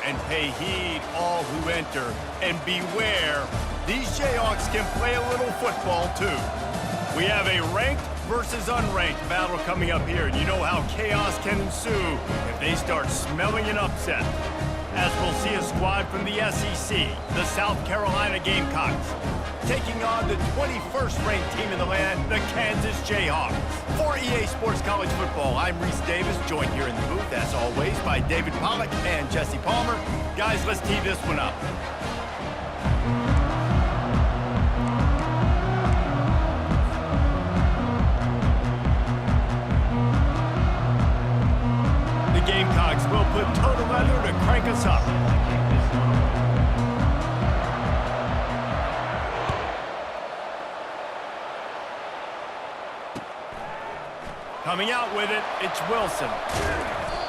and pay heed all who enter. And beware, these Jayhawks can play a little football too. We have a ranked versus unranked battle coming up here, and you know how chaos can ensue if they start smelling an upset. As we'll see a squad from the SEC, the South Carolina Gamecocks, taking on the 21st ranked team in the land, the Kansas Jayhawks. For EA Sports College Football, I'm Reese Davis, joined here in the booth, as always, by David Pollack and Jesse Palmer. Guys, let's tee this one up. The Gamecocks will put total leather to crank us up. Coming out with it, it's Wilson.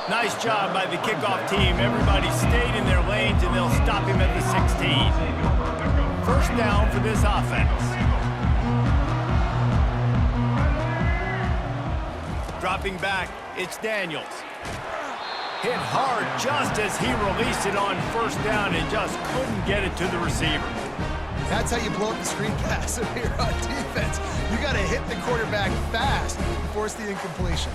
Nice job by the kickoff team. Everybody stayed in their lanes, and they'll stop him at the 16. First down for this offense. Dropping back, it's Daniels. Hit hard just as he released it on first down and just couldn't get it to the receiver. That's how you blow up the screen pass if you're on defense. You got to hit the quarterback fast and force the incompletion.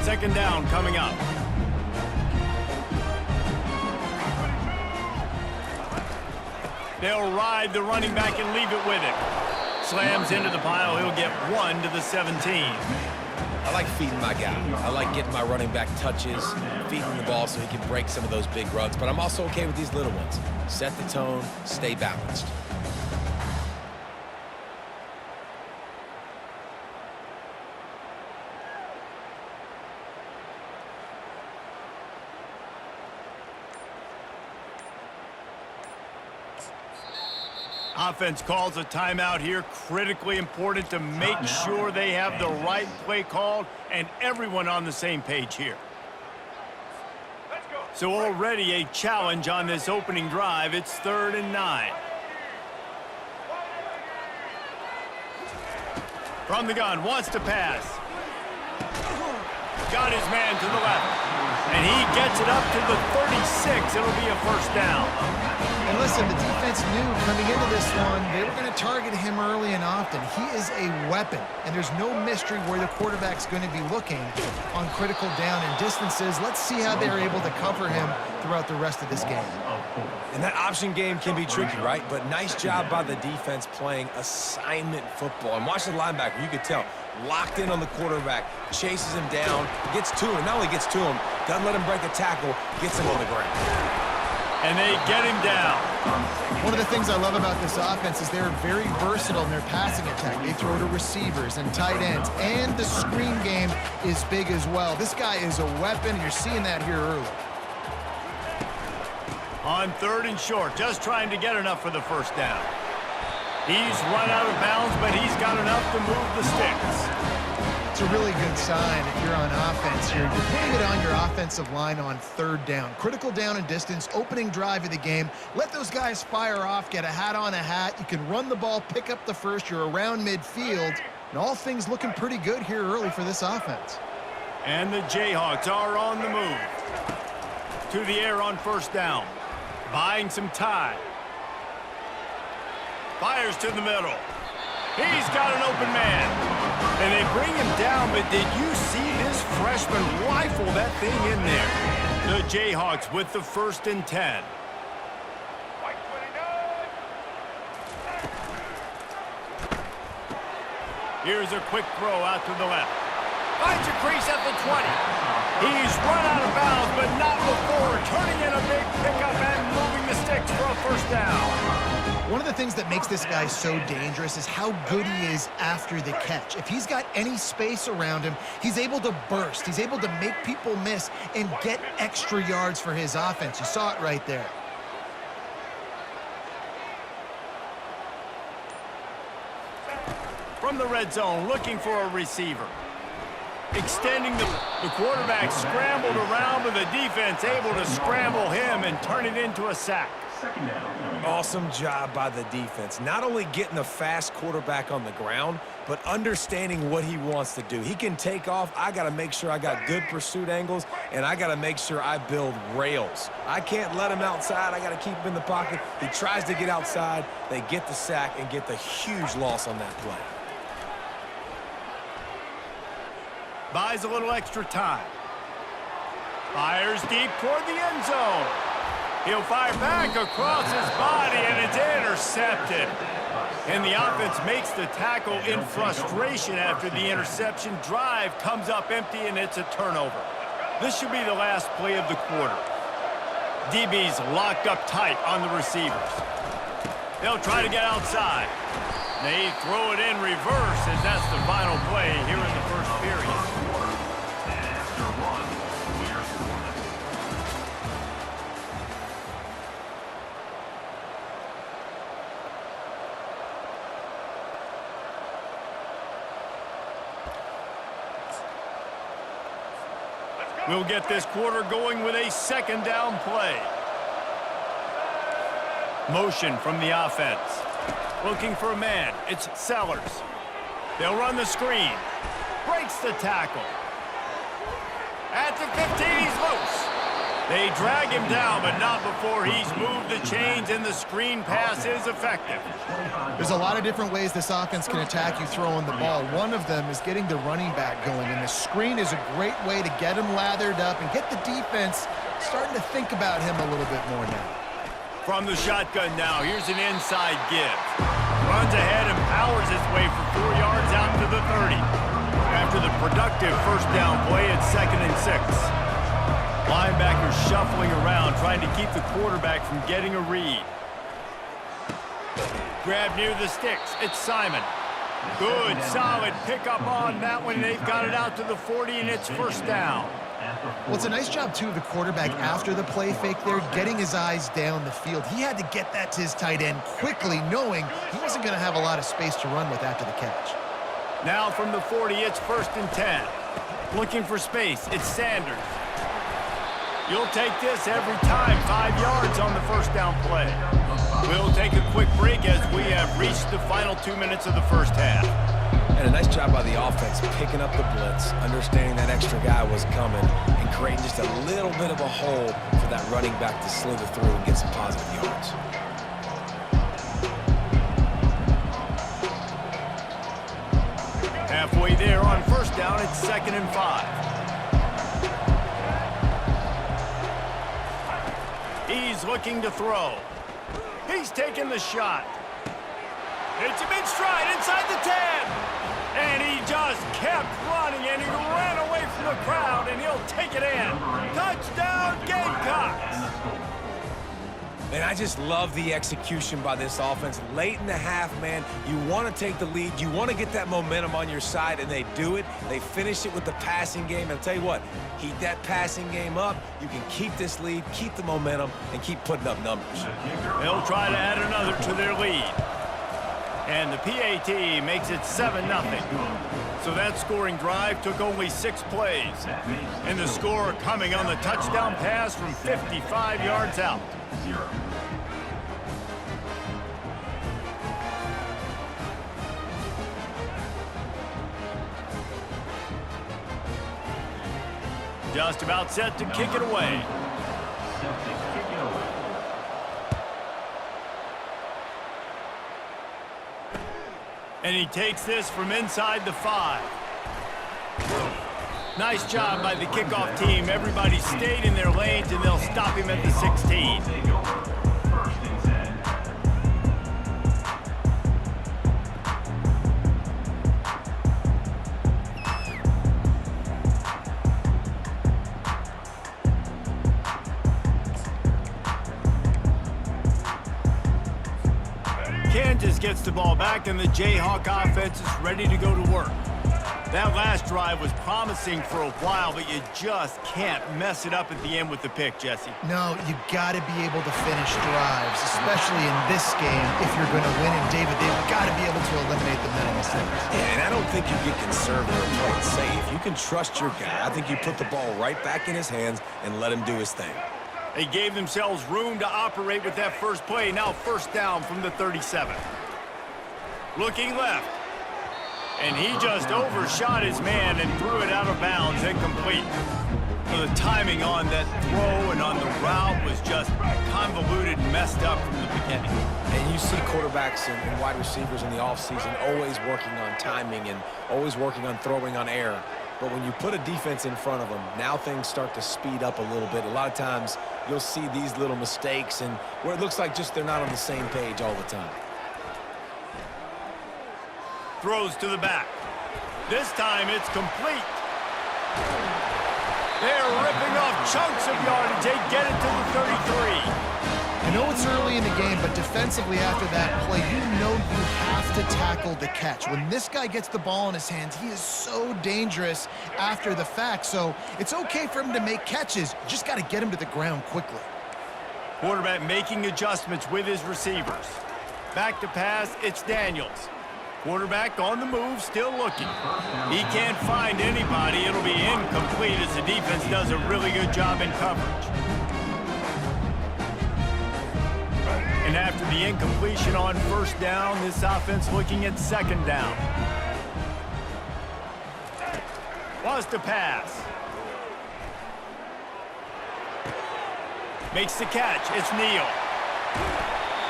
Second down coming up. They'll ride the running back and leave it with it. Slams into the pile. He'll get 1 to the 17. I like feeding my guy. I like getting my running back touches, feeding the ball so he can break some of those big runs. But I'm also okay with these little ones. Set the tone, stay balanced. Offense calls a timeout here. Critically important to make sure they have the right play called and everyone on the same page here. So already a challenge on this opening drive. It's 3rd and 9. From the gun, wants to pass. Got his man to the left. And he gets it up to the 36. It'll be a first down. And listen, the defense knew coming into this one, they were going to target him early and often. He is a weapon, and there's no mystery where the quarterback's going to be looking on critical down and distances. Let's see how they're able to cover him throughout the rest of this game. And that option game can be tricky, right? But nice job by the defense playing assignment football. And watch the linebacker, you could tell, locked in on the quarterback, chases him down, gets to him, not only gets to him, doesn't let him break a tackle, gets him on the ground. And they get him down. One of the things I love about this offense is they're very versatile in their passing attack. They throw to receivers and tight ends, and the screen game is big as well. This guy is a weapon, and you're seeing that here early. On 3rd and short, just trying to get enough for the first down. He's run out of bounds, but he's got enough to move the sticks. It's a really good sign if you're on offense here. You're putting it on your offensive line on 3rd down. Critical down and distance, opening drive of the game. Let those guys fire off, get a hat on a hat. You can run the ball, pick up the first. You're around midfield. And all things looking pretty good here early for this offense. And the Jayhawks are on the move. To the air on first down. Buying some time. Fires to the middle. He's got an open man. And they bring him down, but did you see this freshman rifle that thing in there? The Jayhawks with the 1st and 10. Here's a quick throw out to the left. Finds a crease at the 20. He's run out of bounds, but not before turning in a big pickup and moving the sticks for a first down. One of the things that makes this guy so dangerous is how good he is after the catch. If he's got any space around him, he's able to burst. He's able to make people miss and get extra yards for his offense. You saw it right there. From the red zone, looking for a receiver. Extending the quarterback scrambled around, but the defense able to scramble him and turn it into a sack. Awesome job by the defense. Not only getting a fast quarterback on the ground, but understanding what he wants to do. He can take off. I got to make sure I got good pursuit angles, and I got to make sure I build rails. I can't let him outside. I got to keep him in the pocket. He tries to get outside. They get the sack and get the huge loss on that play. Buys a little extra time. Fires deep toward the end zone. He'll fire back across his body, and it's intercepted. And the offense makes the tackle in frustration after the interception. Drive comes up empty, and it's a turnover. This should be the last play of the quarter. DB's locked up tight on the receivers. They'll try to get outside. They throw it in reverse as that's the final play here in the first period. We'll get this quarter going with a second down play. Motion from the offense. Looking for a man. It's Sellers. They'll run the screen. Breaks the tackle. At the 15, he's loose. They drag him down, but not before he's moved the chains, and the screen pass is effective. There's a lot of different ways this offense can attack you throwing the ball. One of them is getting the running back going, and the screen is a great way to get him lathered up and get the defense starting to think about him a little bit more now. From the shotgun now, here's an inside give. Runs ahead and powers his way for 4 yards out to the 30. After the productive first down play, it's 2nd and 6. Linebackers shuffling around, trying to keep the quarterback from getting a read. Grab near the sticks. It's Simon. Good, solid pickup on that one. They've got it out to the 40, and it's first down. Well, it's a nice job, too, of the quarterback after the play fake there, getting his eyes down the field. He had to get that to his tight end quickly, knowing he wasn't going to have a lot of space to run with after the catch. Now from the 40, it's 1st and 10. Looking for space. It's Sanders. You'll take this every time. 5 yards on the first down play. We'll take a quick break as we have reached the final 2 minutes of the first half. And a nice job by the offense picking up the blitz, understanding that extra guy was coming, and creating just a little bit of a hole for that running back to slither through and get some positive yards. Halfway there on first down, it's 2nd and 5. He's looking to throw. He's taking the shot. It's him in stride inside the 10. And he just kept running, and he ran away from the crowd, and he'll take it in. Touchdown, Gamecocks! And I just love the execution by this offense. Late in the half, man, you want to take the lead. You want to get that momentum on your side, and they do it. They finish it with the passing game. And I'll tell you what, keep that passing game up. You can keep this lead, keep the momentum, and keep putting up numbers. They'll try to add another to their lead. And the PAT makes it 7-0. So that scoring drive took only 6 plays. And the score coming on the touchdown pass from 55 yards out. Just about set to kick it away. And he takes this from inside the 5. Nice job by the kickoff team. Everybody stayed in their lanes, and they'll stop him at the 16. Kansas gets the ball back, and the Jayhawk offense is ready to go to work. That last drive was promising for a while, but you just can't mess it up at the end with the pick, Jesse. No, you got to be able to finish drives, especially in this game if you're going to win. And David, they've got to be able to eliminate the mental mistakes. Yeah, and I don't think you get conservative or play it safe. You can trust your guy. I think you put the ball right back in his hands and let him do his thing. They gave themselves room to operate with that first play. Now first down from the 37. Looking left. And he just overshot his man and threw it out of bounds, incomplete. So the timing on that throw and on the route was just convoluted and messed up from the beginning. And you see quarterbacks and wide receivers in the offseason always working on timing and always working on throwing on air. But when you put a defense in front of them, now things start to speed up a little bit. A lot of times you'll see these little mistakes and where it looks like just they're not on the same page all the time. Throws to the back. This time it's complete. They're ripping off chunks of yardage. They get it to the 33. I know it's early in the game, but defensively after that play, you know you have to tackle the catch. When this guy gets the ball in his hands, he is so dangerous after the fact. So it's okay for him to make catches. You just got to get him to the ground quickly. Quarterback making adjustments with his receivers. Back to pass, it's Daniels. Quarterback on the move, still looking. He can't find anybody. It'll be incomplete as the defense does a really good job in coverage. And after the incompletion on first down, this offense looking at second down. Wants to pass. Makes the catch. It's Neal.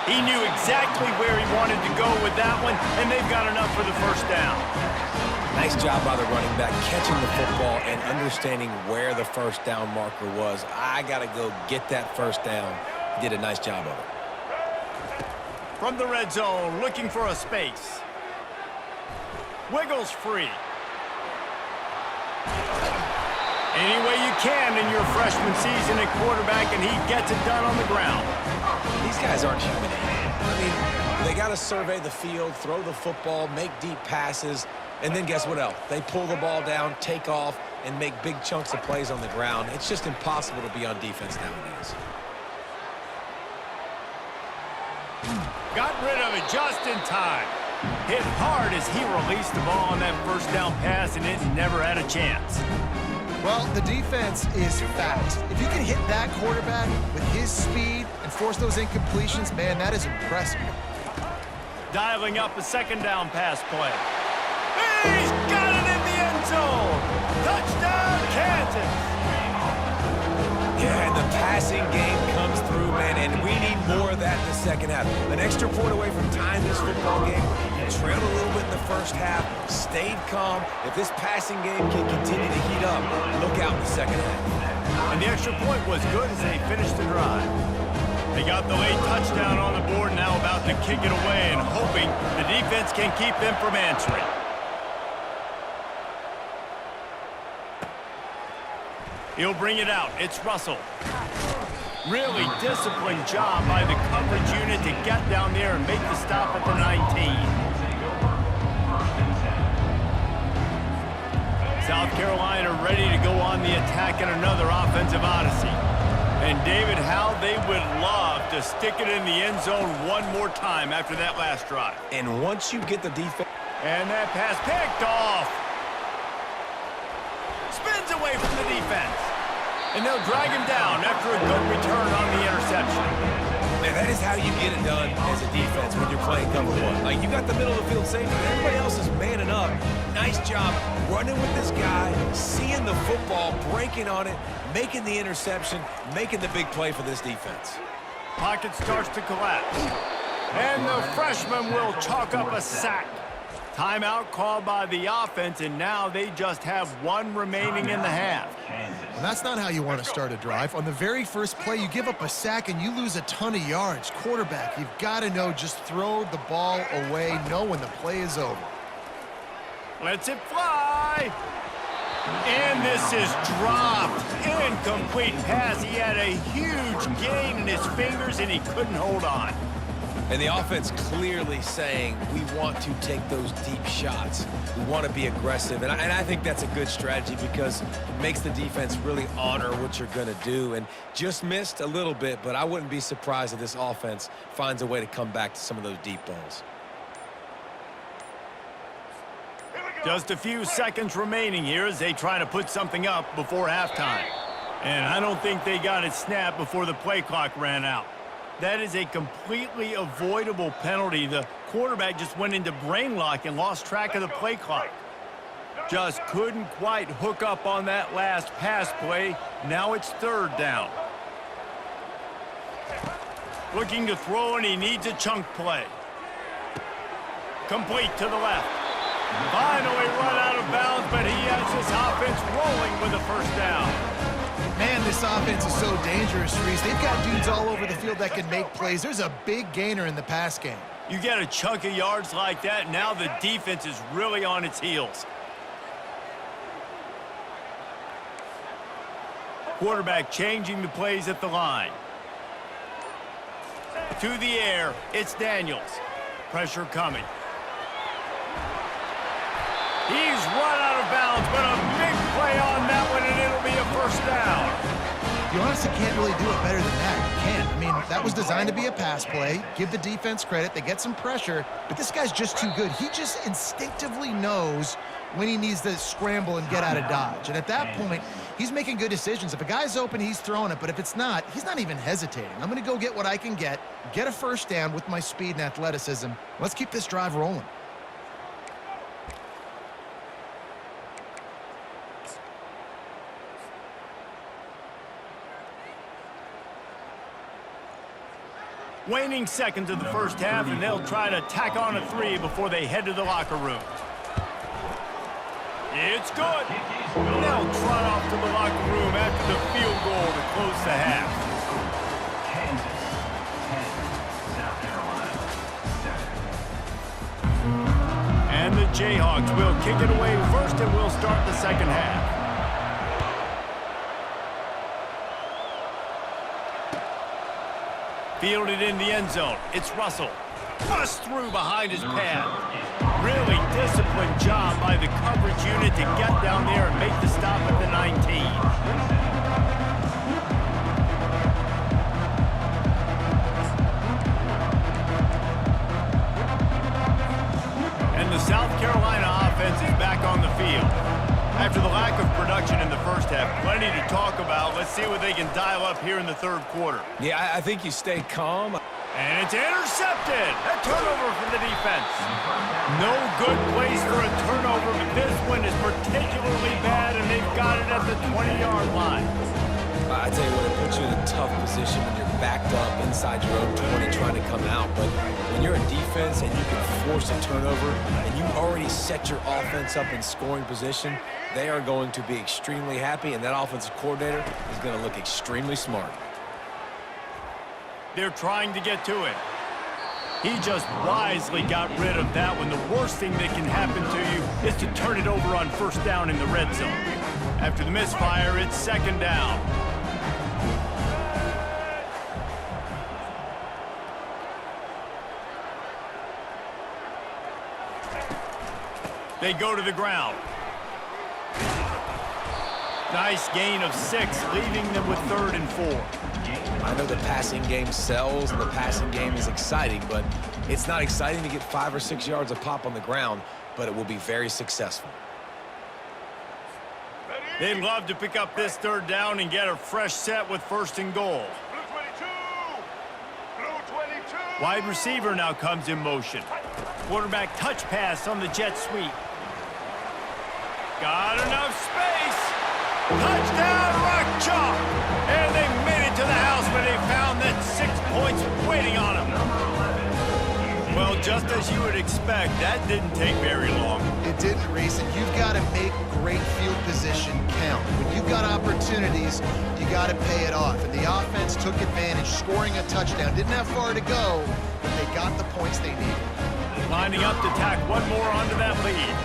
He knew exactly where he wanted to go with that one, and they've got enough for the first down. Nice job by the running back catching the football and understanding where the first down marker was. I got to go get that first down. He did a nice job of it. From the red zone, looking for a space. Wiggles free. Any way you can in your freshman season at quarterback, and he gets it done on the ground. These guys aren't human. I mean, they got to survey the field, throw the football, make deep passes, and then guess what else? They pull the ball down, take off, and make big chunks of plays on the ground. It's just impossible to be on defense nowadays. Got rid of it just in time. Hit hard as he released the ball on that first down pass, and it never had a chance. Well, the defense is fast. If you can hit that quarterback with his speed and force those incompletions, man, that is impressive. Dialing up a second down pass play. He's got it in the end zone. Touchdown, Kansas. Yeah, and the passing game comes through, man, and we need more of that in the second half. An extra point away from tying this football game. You trailed a little bit in the first half, stayed calm. If this passing game can continue to heat up, look out in the second half. And the extra point was good as they finished the drive. They got the late touchdown on the board, now about to kick it away and hoping the defense can keep them from answering. He'll bring it out. It's Russell. Really disciplined job by the coverage unit to get down there and make the stop at the 19. South Carolina ready to go on the attack in another offensive odyssey. And David, how they would love to stick it in the end zone one more time after that last drive. And once you get the defense... And that pass picked off. Spins away from the defense. And they'll drag him down after a good return on the interception. Man, that is how you get it done as a defense when you're playing cover one. Like, you got the middle of the field safety, everybody else is manning up. Nice job running with this guy, seeing the football, breaking on it, making the interception, making the big play for this defense. Pocket starts to collapse. And the freshman will chalk up a sack. Timeout called by the offense, and now they just have one remaining in the half. And that's not how you want to start a drive. On the very first play, you give up a sack and you lose a ton of yards. Quarterback, you've got to know, just throw the ball away, know when the play is over. Lets it fly. And this is dropped. Incomplete pass. He had a huge gain in his fingers, and he couldn't hold on. And the offense clearly saying, we want to take those deep shots. We want to be aggressive. And I think that's a good strategy because it makes the defense really honor what you're going to do. And just missed a little bit, but I wouldn't be surprised if this offense finds a way to come back to some of those deep balls. Just a few seconds remaining here as they try to put something up before halftime. And I don't think they got it snapped before the play clock ran out. That is a completely avoidable penalty. The quarterback just went into brain lock and lost track of the play clock. Just couldn't quite hook up on that last pass play. Now it's third down. Looking to throw, and he needs a chunk play. Complete to the left. Finally run out of bounds, but he has this offense rolling with a first down. Man, this offense is so dangerous, Reese. They've got dudes all over the field that can make plays. There's a big gainer in the pass game. You get a chunk of yards like that, now the defense is really on its heels. Quarterback changing the plays at the line. To the air, it's Daniels. Pressure coming. He's run out of bounds, but a big play on that one, and it'll be a first down. You honestly can't really do it better than that. You can't. I mean, that was designed to be a pass play. Give the defense credit. They get some pressure, but this guy's just too good. He just instinctively knows when he needs to scramble and get out of dodge. And at that point, he's making good decisions. If a guy's open, he's throwing it. But if it's not, he's not even hesitating. I'm going to go get what I can get a first down with my speed and athleticism. Let's keep this drive rolling. Waning seconds of the first half, and they'll try to tack on a 3 before they head to the locker room. It's good. They'll trot off to the locker room after the field goal to close the half. And the Jayhawks will kick it away first, and we'll start the second half. Fielded in the end zone. It's Russell. Bust through behind his pad. Really disciplined job by the coverage unit to get down there and make the stop at the 19. And the South Carolina offense is back on the field. After the lack of production in the first half, plenty to talk about. Let's see what they can dial up here in the third quarter. Yeah, I think you stay calm. And it's intercepted. A turnover for the defense. No good place for a turnover, but this one is particularly bad, and they've got it at the 20-yard line. I tell you what, it puts you in a tough position when you're backed up inside your own 20 trying to come out. But when you're a defense and you can force a turnover and you already set your offense up in scoring position, they are going to be extremely happy, and that offensive coordinator is going to look extremely smart. They're trying to get to it. He just wisely got rid of that one. The worst thing that can happen to you is to turn it over on first down in the red zone. After the misfire, it's second down. They go to the ground. Nice gain of 6, leaving them with 3rd and 4. I know the passing game sells and the passing game is exciting, but it's not exciting to get 5 or 6 yards a pop on the ground, but it will be very successful. They'd love to pick up this 3rd down and get a fresh set with 1st and goal. Wide receiver now comes in motion. Quarterback touch pass on the jet sweep. Got enough space. Touchdown, Rock Chalk! And they made it to the house, but they found that 6 points waiting on them. Well, just as you would expect, that didn't take very long. It didn't, Reese, and you've got to make great field position count. When you've got opportunities, you got to pay it off. And the offense took advantage, scoring a touchdown. Didn't have far to go, but they got the points they needed. Lining up to tack one more onto that lead.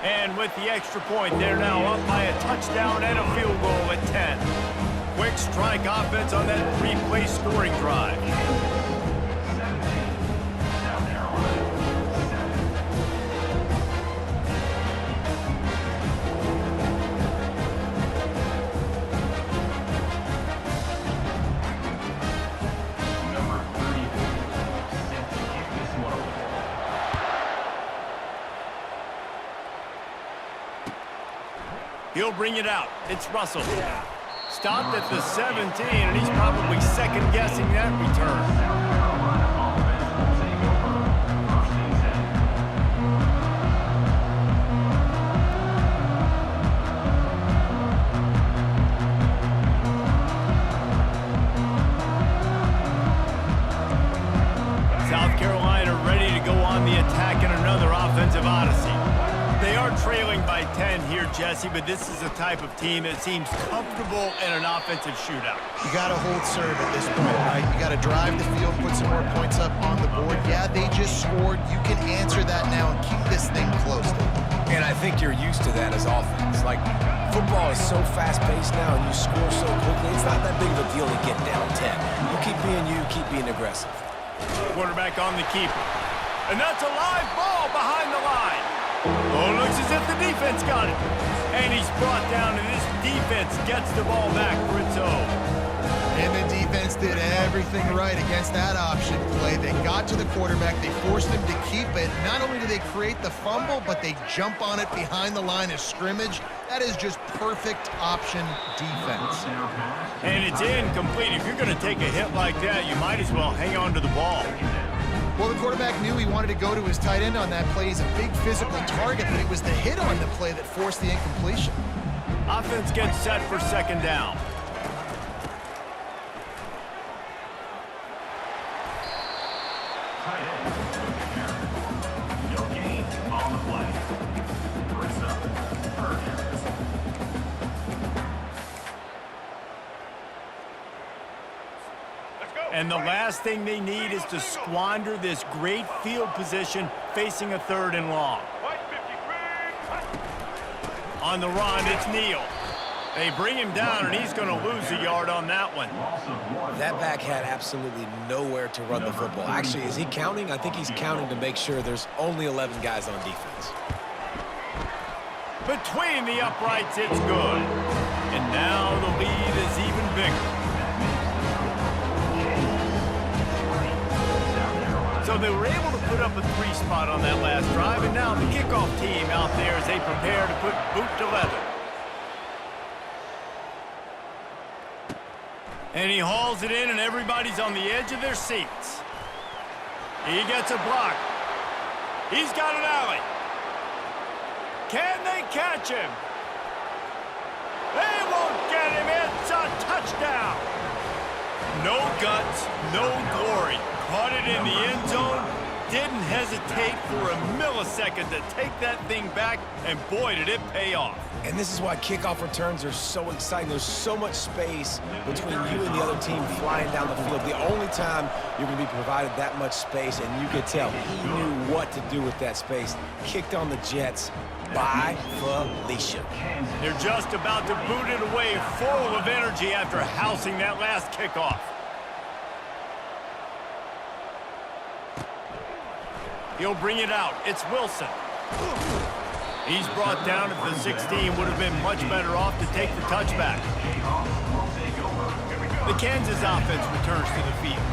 And with the extra point, they're now up by a touchdown and a field goal at 10. Quick strike offense on that 3-play scoring drive. He'll bring it out. It's Russell. Stopped at the 17, and he's probably second-guessing that return. South Carolina ready to go on the attack in another offensive odyssey. They are trailing by 10 here, Jesse, but this is a type of team that seems comfortable in an offensive shootout. You got to hold serve at this point, right? You got to drive the field, put some more points up on the board. Yeah, they just scored. You can answer that now and keep this thing close. And I think you're used to that as offense. Like, football is so fast-paced now, and you score so quickly, it's not that big of a deal to get down 10. You keep being aggressive. Quarterback on the keeper. And that's a live ball behind the line. Oh, looks as if the defense got it. And he's brought down, and this defense gets the ball back for its own. And the defense did everything right against that option play. They got to the quarterback. They forced him to keep it. Not only do they create the fumble, but they jump on it behind the line of scrimmage. That is just perfect option defense. And it's incomplete. If you're going to take a hit like that, you might as well hang on to the ball. Well, the quarterback knew he wanted to go to his tight end on that play. He's a big physical target, but it was the hit on the play that forced the incompletion. Offense gets set for second down. And the last thing they need is to squander this great field position facing a 3rd and long. On the run, it's Neal. They bring him down, and he's going to lose a yard on that one. That back had absolutely nowhere to run the football. Actually, is he counting? I think he's counting to make sure there's only 11 guys on defense. Between the uprights, it's good. And now the lead is even bigger. So they were able to put up a 3 spot on that last drive, and now the kickoff team out there as they prepare to put boot to leather. And he hauls it in, and everybody's on the edge of their seats. He gets a block. He's got an alley. Can they catch him? They won't get him. It's a touchdown. No guts, no glory. Caught it in the end zone. Didn't hesitate for a millisecond to take that thing back, and boy, did it pay off. And this is why kickoff returns are so exciting. There's so much space between you and the other team flying down the field. The only time you're going to be provided that much space, and you could tell he knew what to do with that space. Kicked on the Jets by Felicia. They're just about to boot it away full of energy after housing that last kickoff. He'll bring it out. It's Wilson. He's brought down at the 16. Would have been much better off to take the touchback. The Kansas offense returns to the field.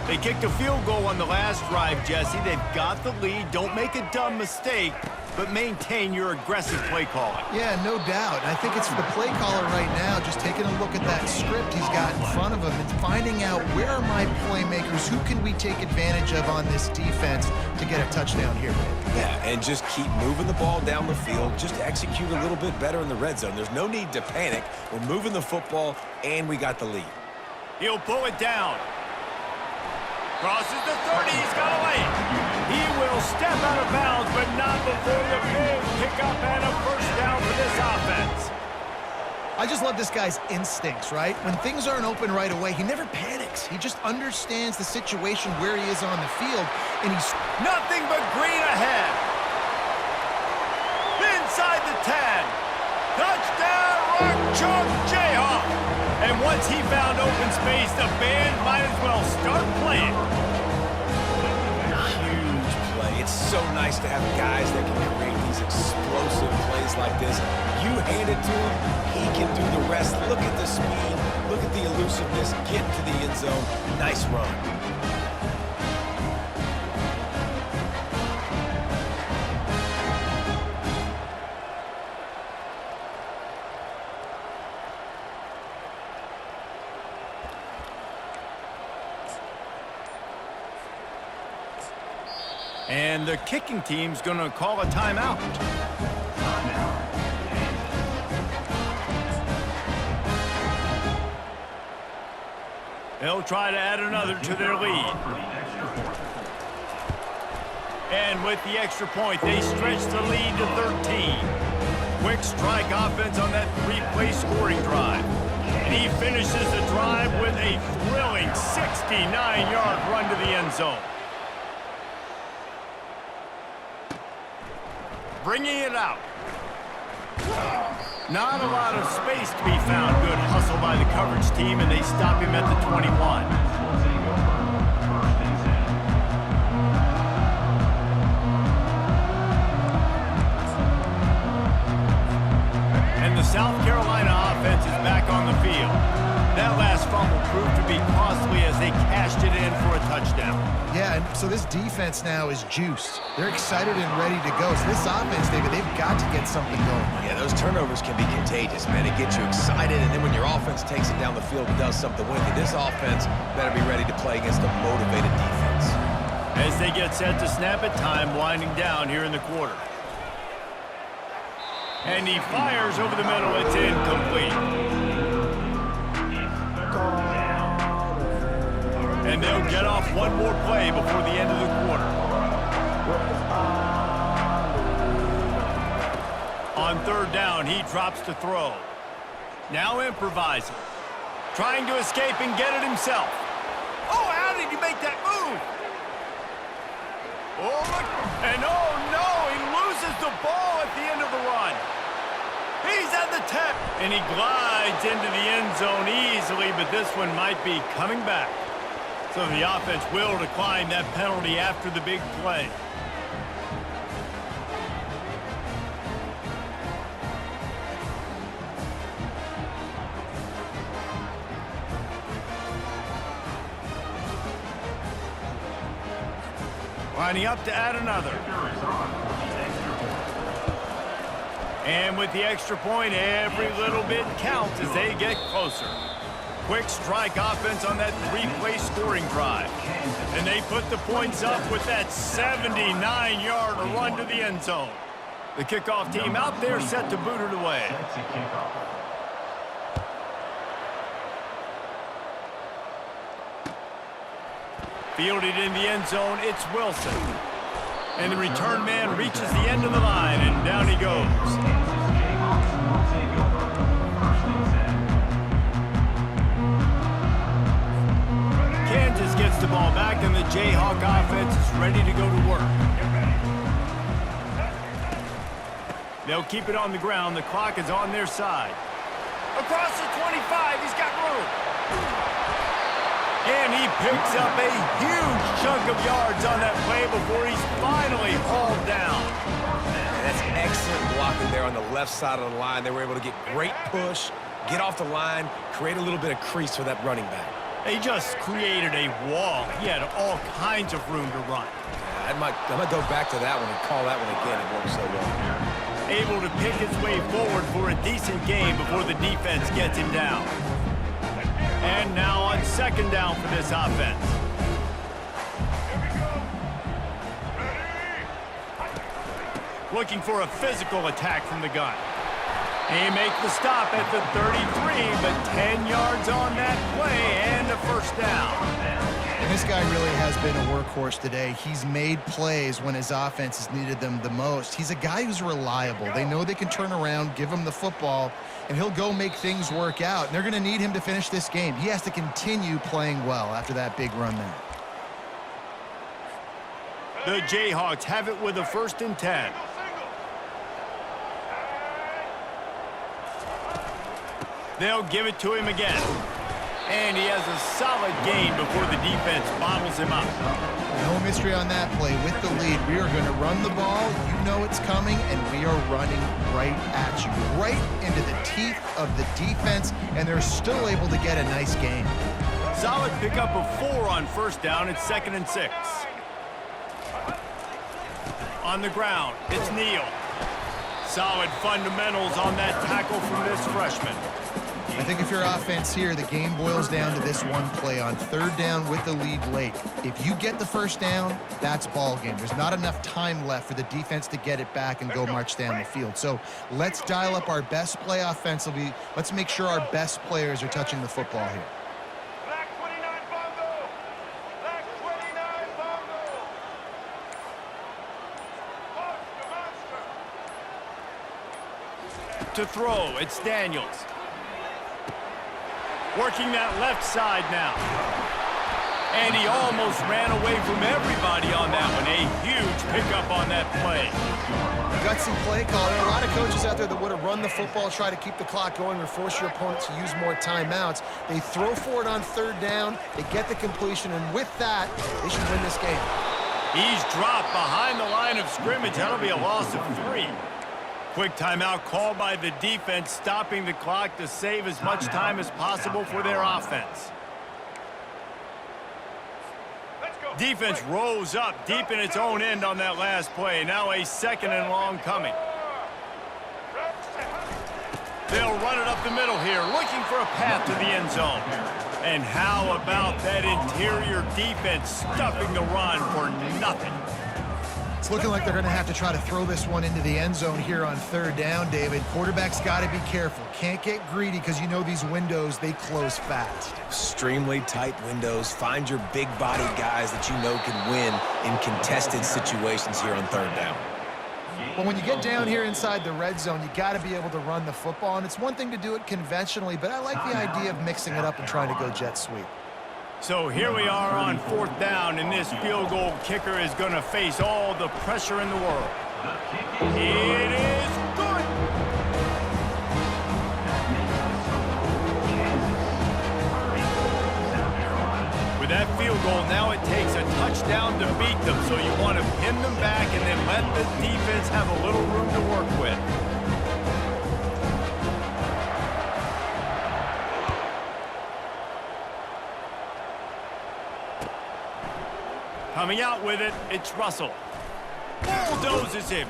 They kicked a field goal on the last drive, Jesse. They've got the lead. Don't make a dumb mistake, but maintain your aggressive play calling. Yeah, no doubt. I think it's the play caller right now just taking a look at that script he's got in front of him and finding out where are my playmakers, who can we take advantage of on this defense to get a touchdown here. Yeah, and just keep moving the ball down the field. Just execute a little bit better in the red zone. There's no need to panic. We're moving the football, and we got the lead. He'll pull it down. Crosses the 30. He's got a lane. He will step out of bounds, but not before the big pickup and a first down for this offense. I just love this guy's instincts, right? When things aren't open right away, he never panics. He just understands the situation where he is on the field, and he's nothing but green ahead. Inside the 10. Touchdown, Rock Chalk Jayhawk. And once he found open space, the band might as well start playing. Huge play. It's so nice to have guys that can create these explosive plays like this. You hand it to him, he can do the rest. Look at the speed. Look at the elusiveness. Get to the end zone. Nice run. And the kicking team's going to call a timeout. They'll try to add another to their lead. And with the extra point, they stretch the lead to 13. Quick strike offense on that three-play scoring drive. And he finishes the drive with a thrilling 69-yard run to the end zone. Bringing it out. Not a lot of space to be found. Good hustle by the coverage team, and they stop him at the 21. And the South Carolina offense is back on the field. That last fumble proved to be costly as they cashed it in for a touchdown. Yeah, and so this defense now is juiced. They're excited and ready to go. So this offense, David, they've got to get something going. Yeah, those turnovers can be contagious, man. It gets you excited, and then when your offense takes it down the field and does something with it, this offense better be ready to play against a motivated defense. As they get set to snap it, time winding down here in the quarter. And he fires over the middle. It's incomplete. And they'll get off one more play before the end of the quarter. On third down, he drops to throw. Now improvising. Trying to escape and get it himself. Oh, how did he make that move? Oh, look. And oh, no, he loses the ball at the end of the run. He's at the 10. And he glides into the end zone easily, but this one might be coming back. So the offense will decline that penalty after the big play. Lining up to add another. And with the extra point, every little bit counts as they get closer. Quick strike offense on that three-play scoring drive. And they put the points up with that 79-yard run to the end zone. The kickoff team out there set to boot it away. Fielded in the end zone, it's Wilson. And the return man reaches the end of the line, and down he goes. Kansas gets the ball back, and the Jayhawk offense is ready to go to work. They'll keep it on the ground. The clock is on their side. Across the 25, he's got room. And he picks up a huge chunk of yards on that play before he's finally hauled down. And that's excellent blocking there on the left side of the line. They were able to get great push, get off the line, create a little bit of crease for that running back. They just created a wall. He had all kinds of room to run. I might go back to that one and call that one again. It worked so well. Able to pick his way forward for a decent game before the defense gets him down. And now on second down for this offense. Looking for a physical attack from the gun. He makes the stop at the 33, but 10 yards on that play and a first down. And this guy really has been a workhorse today. He's made plays when his offense has needed them the most. He's a guy who's reliable. They know they can turn around, give him the football, and he'll go make things work out. And they're going to need him to finish this game. He has to continue playing well after that big run there. The Jayhawks have it with a 1st and 10. They'll give it to him again. And he has a solid gain before the defense bottles him up. No mystery on that play. With the lead, we are going to run the ball. You know it's coming, and we are running right at you, right into the teeth of the defense, and they're still able to get a nice gain. Solid pickup of 4 on first down. It's 2nd and 6. On the ground, it's Neal. Solid fundamentals on that tackle from this freshman. I think if you're offense here, the game boils down to this one play on third down with the lead late. If you get the first down, that's ball game. There's not enough time left for the defense to get it back and go march down the field. So let's dial up our best play offensively. Let's make sure our best players are touching the football here. Black 29 Bongo. Black 29 Bongo. Monster. To throw, it's Daniels. Working that left side now. And he almost ran away from everybody on that one. A huge pickup on that play. Gutsy play call. There are a lot of coaches out there that would have run the football, try to keep the clock going, or force your opponent to use more timeouts. They throw for it on third down, they get the completion, and with that, they should win this game. He's dropped behind the line of scrimmage. That'll be a loss of 3. Quick timeout called by the defense, stopping the clock to save as much time as possible for their offense. Defense rose up deep in its own end on that last play. Now a 2nd and long coming. They'll run it up the middle here, looking for a path to the end zone. And how about that interior defense stuffing the run for nothing? It's looking like they're going to have to try to throw this one into the end zone here on third down, David. Quarterback's got to be careful. Can't get greedy because you know these windows, they close fast. Extremely tight windows. Find your big body guys that you know can win in contested situations here on third down. But when you get down here inside the red zone, you got to be able to run the football. And it's one thing to do it conventionally, but I like the idea of mixing it up and trying to go jet sweep. So here we are on 4th down, and this field goal kicker is going to face all the pressure in the world. It is good. With that field goal, now it takes a touchdown to beat them, so you want to pin them back and then let the defense have a little room to work with. Coming out with it, it's Russell. Bulldozes him.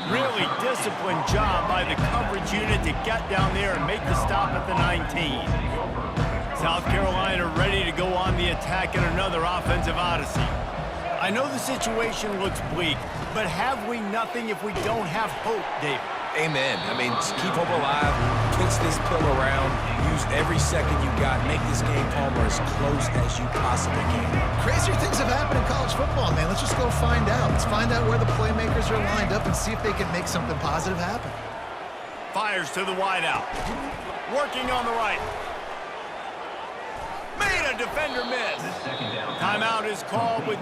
Really disciplined job by the coverage unit to get down there and make the stop at the 19. South Carolina ready to go on the attack in another offensive odyssey. I know the situation looks bleak, but have we nothing if we don't have hope, David? Amen. I mean, just keep hope alive, pitch this pill around, use every second you got, make this game, Palmer, as close as you possibly can. Crazier things have happened in college football, man. Let's just go find out. Let's find out where the playmakers are lined up and see if they can make something positive happen. Fires to the wideout. Working on the right. Made a defender miss. Timeout is called with...